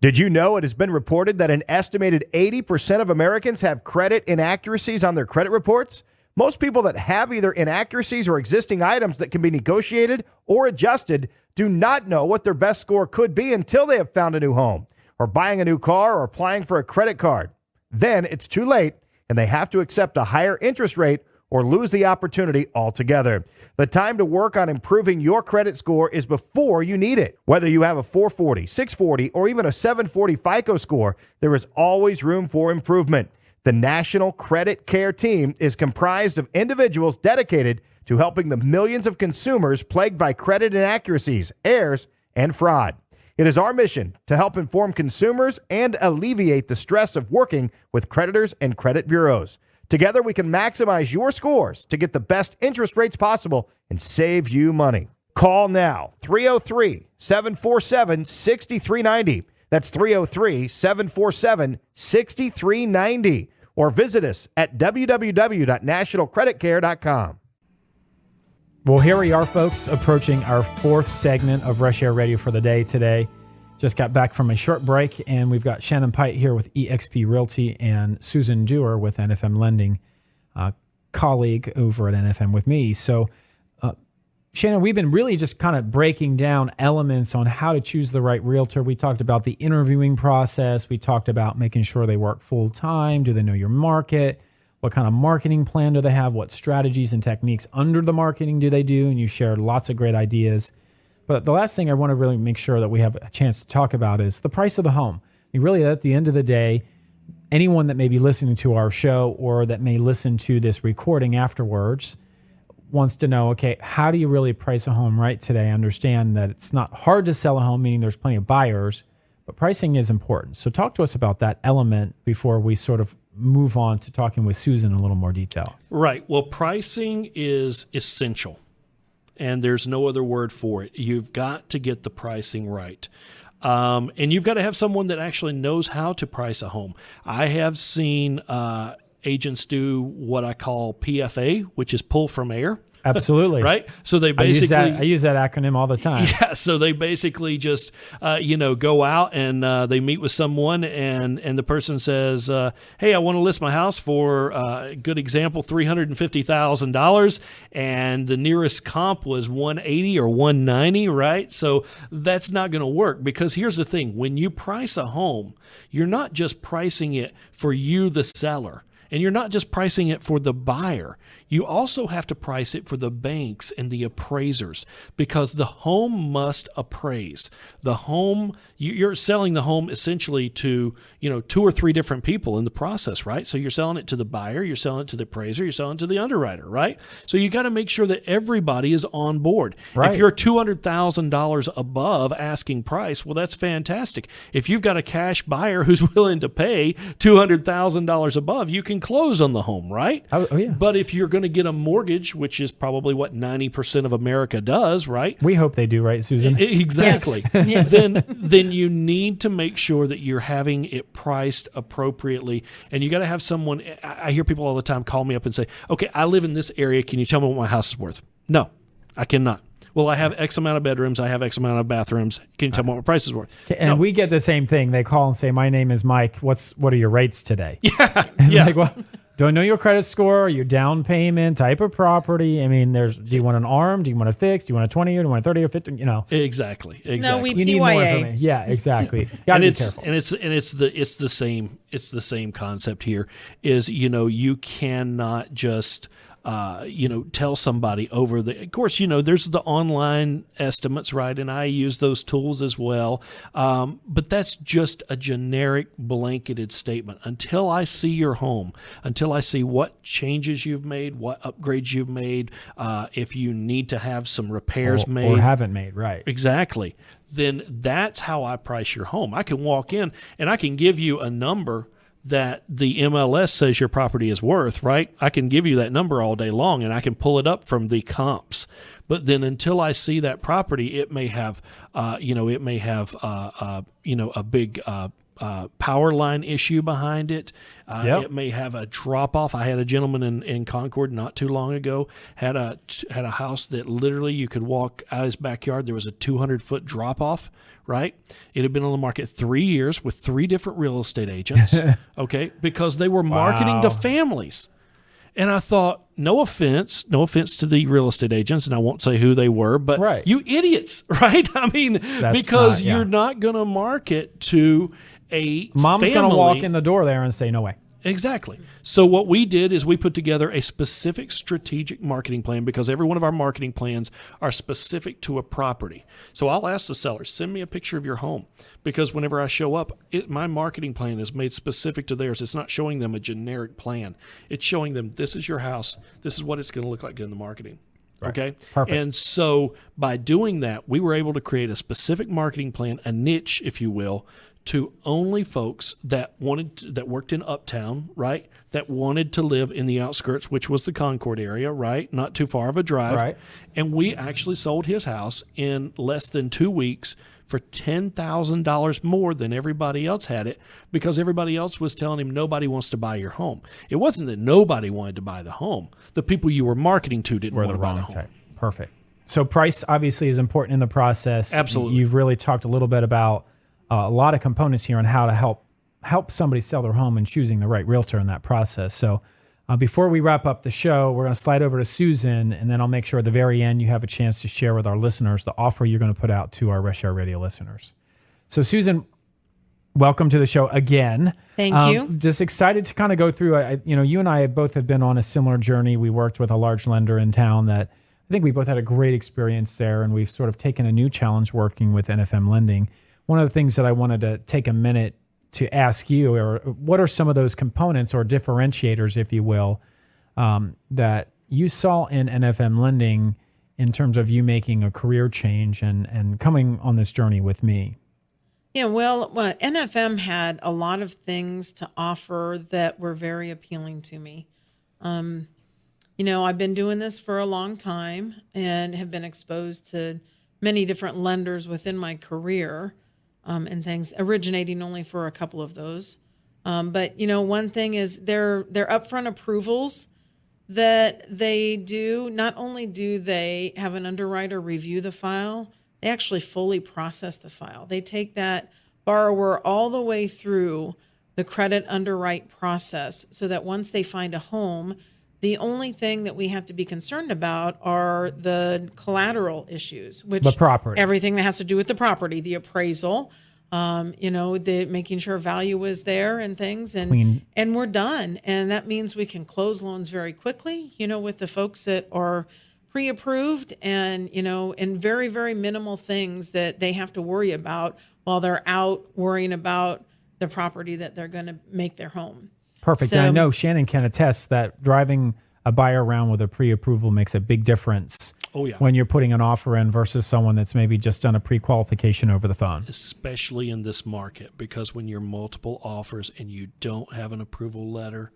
Did you know it has been reported that an estimated 80% of Americans have credit inaccuracies on their credit reports? Most people that have either inaccuracies or existing items that can be negotiated or adjusted do not know what their best score could be until they have found a new home, or buying a new car, or applying for a credit card. Then it's too late, and they have to accept a higher interest rate or lose the opportunity altogether. The time to work on improving your credit score is before you need it. Whether you have a 440, 640, or even a 740 FICO score, there is always room for improvement. The National Credit Care Team is comprised of individuals dedicated to helping the millions of consumers plagued by credit inaccuracies, errors, and fraud. It is our mission to help inform consumers and alleviate the stress of working with creditors and credit bureaus. Together, we can maximize your scores to get the best interest rates possible and save you money. Call now, 303-747-6390. That's 303-747-6390. Or visit us at www.nationalcreditcare.com. Well, here we are, folks, approaching our fourth segment of Reshair Radio for the day today. Just got back from a short break, and we've got Shannon Pyatt here with eXp Realty and Susan Dewar with NFM Lending, colleague over at NFM with me. So, Shannon, we've been really just kind of breaking down elements on how to choose the right realtor. We talked about the interviewing process. We talked about making sure they work full-time. Do they know your market? What kind of marketing plan do they have? What strategies and techniques under the marketing do they do? And you shared lots of great ideas. But the last thing I want to really make sure that we have a chance to talk about is the price of the home. I mean, really, at the end of the day, anyone that may be listening to our show or that may listen to this recording afterwards wants to know, okay, how do you really price a home right today? I understand that it's not hard to sell a home, meaning there's plenty of buyers, but pricing is important. So talk to us about that element before we sort of move on to talking with Susan in a little more detail. Right. Well, pricing is essential, and there's no other word for it. You've got to get the pricing right. And you've got to have someone that actually knows how to price a home. I have seen agents do what I call PFA, which is pull from air. Absolutely. Right? So they basically... I use that acronym all the time. Yeah, so they basically just, go out and they meet with someone and the person says, hey, I want to list my house for, a good example, $350,000, and the nearest comp was $180 or $190, right? So that's not going to work, because here's the thing. When you price a home, you're not just pricing it for you, the seller. And you're not just pricing it for the buyer. you also have to price it for the banks and the appraisers, because the home must appraise. The home, you're selling the home essentially to, 2 or 3 different people in the process, right? So you're selling it to the buyer, you're selling it to the appraiser, you're selling it to the underwriter, right? So you got to make sure that everybody is on board. Right. If you're $200,000 above asking price, well, that's fantastic. If you've got a cash buyer who's willing to pay $200,000 above, you can close on the home, right? Oh, yeah. But if you're going to get a mortgage, which is probably what 90% of America does, right? We hope they do, right, Susan? Exactly. Yes. Then you need to make sure that you're having it priced appropriately. And you got to have someone, I hear people all the time call me up and say, okay, I live in this area. Can you tell me what my house is worth? No, I cannot. Well, I have X amount of bedrooms. I have X amount of bathrooms. Can you tell me what my price is worth? And we get the same thing. They call and say, my name is Mike. What are your rates today? Yeah. It's yeah. like, well, do I know your credit score, your down payment, type of property? I mean, do you want an ARM? Do you want a fixed? Do you want a 20-year? Do you want a 30 or 50? Exactly. No, we You need more PYA. information. Yeah, exactly. Got to be careful. And it's the same concept here. Is you cannot just tell somebody over the. Of course, there's the online estimates, right? And I use those tools as well. But that's just a generic blanketed statement. Until I see your home, until I see what changes you've made, what upgrades you've made, if you need to have some repairs made or haven't made, right? Exactly. Then that's how I price your home. I can walk in and I can give you a number that the MLS says your property is worth, right? I can give you that number all day long and I can pull it up from the comps. But then until I see that property, it may have, a big power line issue behind it. Yep. It may have a drop off. I had a gentleman in Concord not too long ago had a house that literally you could walk out of his backyard. There was a 200-foot drop off. Right? It had been on the market 3 years with 3 different real estate agents. Okay, because they were marketing to families. And I thought, no offense to the real estate agents, and I won't say who they were, but right. You idiots, right? I mean, because you're not going to market to a Mom's going to walk in the door there and say, no way. Exactly. So what we did is we put together a specific strategic marketing plan, because every one of our marketing plans are specific to a property. So I'll ask the seller, send me a picture of your home, because whenever I show up, my marketing plan is made specific to theirs. It's not showing them a generic plan. It's showing them, this is your house. This is what it's going to look like in the marketing. Right. Okay. Perfect. And so by doing that, we were able to create a specific marketing plan, a niche, if you will, to only folks that worked in Uptown, right? That wanted to live in the outskirts, which was the Concord area, right? Not too far of a drive. Right. And we actually sold his house in less than 2 weeks for $10,000 more than everybody else had it, because everybody else was telling him nobody wants to buy your home. It wasn't that nobody wanted to buy the home. The people you were marketing to didn't want to buy the home. Type. Perfect. So price obviously is important in the process. Absolutely. You've really talked a little bit about a lot of components here on how to help somebody sell their home and choosing the right realtor in that process. So before we wrap up the show, we're going to slide over to Susan, and then I'll make sure at the very end you have a chance to share with our listeners the offer you're going to put out to our Reshair Radio listeners. So Susan, welcome to the show again. Thank you. Just excited to kind of go through, you and I both have been on a similar journey. We worked with a large lender in town that I think we both had a great experience there, and we've sort of taken a new challenge working with NFM Lending. One of the things that I wanted to take a minute to ask you, or what are some of those components or differentiators, if you will, that you saw in NFM Lending in terms of you making a career change and coming on this journey with me? Yeah, well, NFM had a lot of things to offer that were very appealing to me. I've been doing this for a long time and have been exposed to many different lenders within my career. And things, originating only for a couple of those. But one thing is their upfront approvals that they do, not only do they have an underwriter review the file, they actually fully process the file. They take that borrower all the way through the credit underwrite process, so that once they find a home, the only thing that we have to be concerned about are the collateral issues, which the property, everything that has to do with the property, the appraisal, making sure value is there and things, Clean. and we're done. And that means we can close loans very quickly, with the folks that are pre-approved and very, very minimal things that they have to worry about while they're out worrying about the property that they're going to make their home. Perfect. So, And I know Shannon can attest that driving a buyer around with a pre-approval makes a big difference. Oh, yeah. When you're putting an offer in versus someone that's maybe just done a pre-qualification over the phone. Especially in this market, because when you're multiple offers and you don't have an approval letter,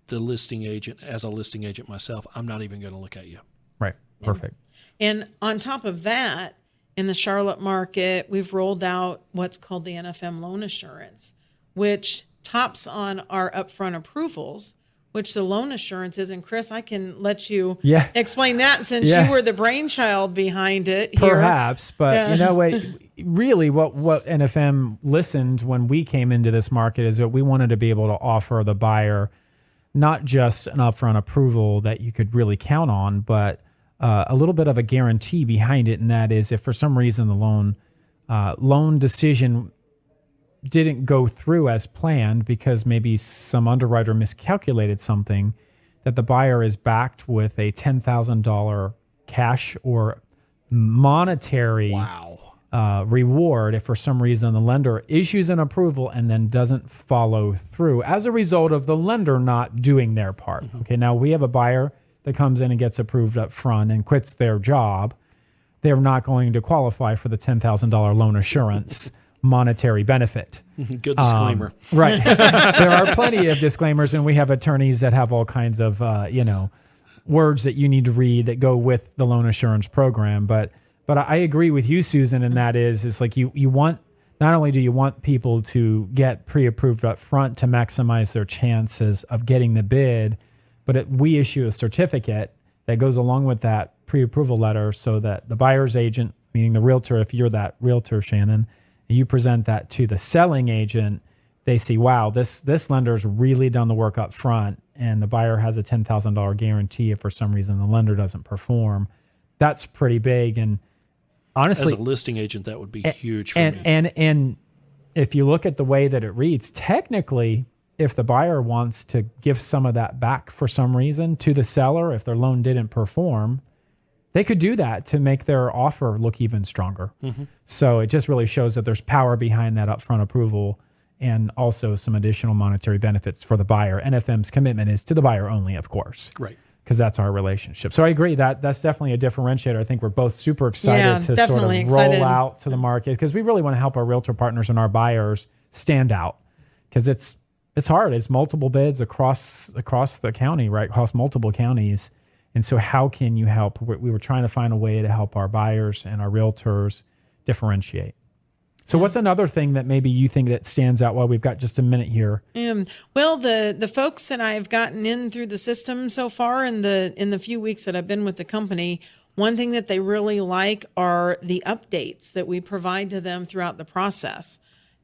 the listing agent, as a listing agent myself, I'm not even going to look at you. Right. Perfect. And on top of that, in the Charlotte market, we've rolled out what's called the NFM loan assurance, which tops on our upfront approvals, which the loan assurance is. And Chris, I can let you explain that since you were the brainchild behind it here. Perhaps, but you know what? Really, what NFM listened when we came into this market is that we wanted to be able to offer the buyer not just an upfront approval that you could really count on, but a little bit of a guarantee behind it. And that is, if for some reason the loan decision didn't go through as planned because maybe some underwriter miscalculated something, that the buyer is backed with a $10,000 cash or monetary reward if for some reason the lender issues an approval and then doesn't follow through as a result of the lender not doing their part. Mm-hmm. Okay, now we have a buyer that comes in and gets approved up front and quits their job. They're not going to qualify for the $10,000 loan assurance monetary benefit. Good disclaimer. Right. There are plenty of disclaimers, and we have attorneys that have all kinds of, words that you need to read that go with the loan assurance program. But I agree with you, Susan, and that is like you want, not only do you want people to get pre-approved up front to maximize their chances of getting the bid, but we issue a certificate that goes along with that pre-approval letter so that the buyer's agent, meaning the realtor, if you're that realtor, Shannon, and you present that to the selling agent, they see, wow, this lender's really done the work up front, and the buyer has a $10,000 guarantee if for some reason the lender doesn't perform. That's pretty big. And honestly, as a listing agent, that would be huge for me. And if you look at the way that it reads, technically, if the buyer wants to give some of that back for some reason to the seller, if their loan didn't perform, they could do that to make their offer look even stronger. Mm-hmm. So it just really shows that there's power behind that upfront approval and also some additional monetary benefits for the buyer. NFM's commitment is to the buyer only, of course. Right. Because that's our relationship. So I agree that's definitely a differentiator. I think we're both super excited to sort of roll out to the market because we really want to help our realtor partners and our buyers stand out because it's hard. It's multiple bids across the county, right? Across multiple counties. And so how can you help? We were trying to find a way to help our buyers and our realtors differentiate. So what's another thing that maybe you think that stands out while we've got just a minute here? Well, the folks that I've gotten in through the system so far in the few weeks that I've been with the company, one thing that they really like are the updates that we provide to them throughout the process.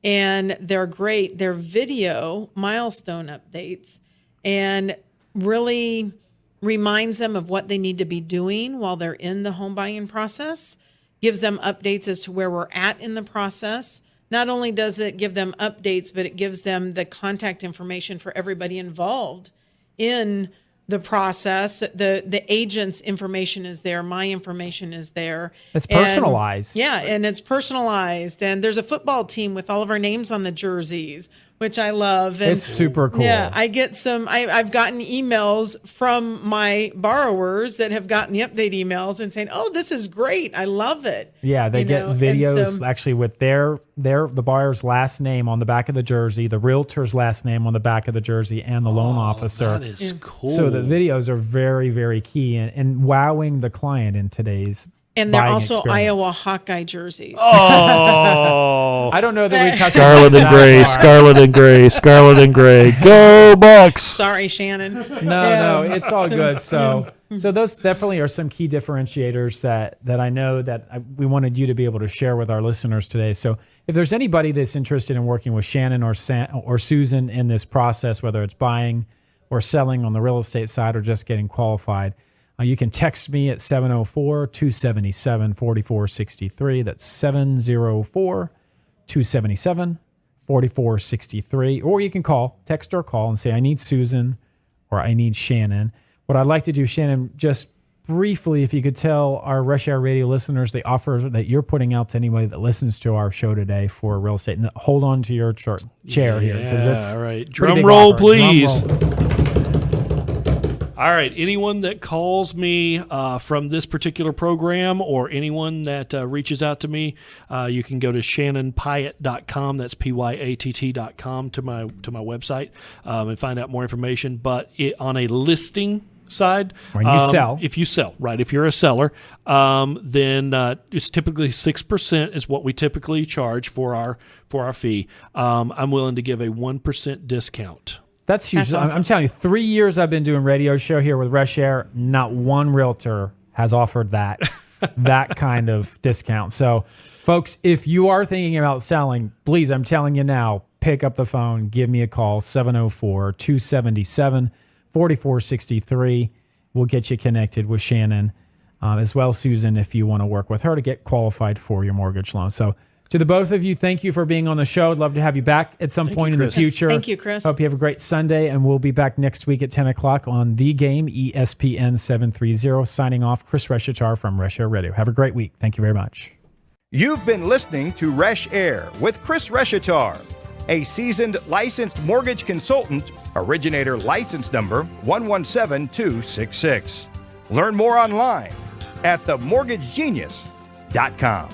And they're great. They're video milestone updates and really reminds them of what they need to be doing while they're in the home buying process, gives them updates as to where we're at in the process. Not only does it give them updates, but it gives them the contact information for everybody involved in the process. The agent's information is there. My information is there. It's personalized. And it's personalized. And there's a football team with all of our names on the jerseys, which I love. And it's super cool. Yeah, I get I've gotten emails from my borrowers that have gotten the update emails and saying, "Oh, this is great. I love it." Yeah, they get videos actually with the buyer's last name on the back of the jersey, the realtor's last name on the back of the jersey, and the loan officer. That is cool. So the videos are very, very key and wowing the client in today's And they're also experience. Iowa Hawkeye jerseys. Oh, I don't know that we touched Scarlet and gray, scarlet and gray, scarlet and gray. Go Bucks! Sorry, Shannon. No, it's all good. So those definitely are some key differentiators that I know that we wanted you to be able to share with our listeners today. So if there's anybody that's interested in working with Shannon or Susan in this process, whether it's buying or selling on the real estate side or just getting qualified, you can text me at 704-277-4463. That's 704-277-4463. 277-4463. Or you can text or call and say, I need Susan or I need Shannon. What I'd like to do, Shannon, just briefly, if you could tell our Reshair Radio listeners the offer that you're putting out to anybody that listens to our show today for real estate. And hold on to your chair here, because it's all right. pretty Drum big roll, offer. please. Drum roll. All right. Anyone that calls me from this particular program, or anyone that reaches out to me, you can go to shannonpyatt.com. That's PYATT.com to my website and find out more information. But on a listing side, When you sell. if you sell, right? If you're a seller, then it's typically 6% is what we typically charge for our fee. I'm willing to give a 1% discount. That's huge. That's awesome. I'm telling you, 3 years I've been doing radio show here with Reshair, not one realtor has offered that kind of discount. So, folks, if you are thinking about selling, please, I'm telling you now, pick up the phone, give me a call, 704-277-4463. We'll get you connected with Shannon, as well as Susan, if you want to work with her to get qualified for your mortgage loan. So, to the both of you, thank you for being on the show. I'd love to have you back at some point in the future. Thank you, Chris. Hope you have a great Sunday, and we'll be back next week at 10 o'clock on The Game, ESPN 730. Signing off, Chris Reshatar from Reshair Radio. Have a great week. Thank you very much. You've been listening to Reshair with Chris Reshatar, a seasoned licensed mortgage consultant, originator license number 117266. Learn more online at themortgagegenius.com.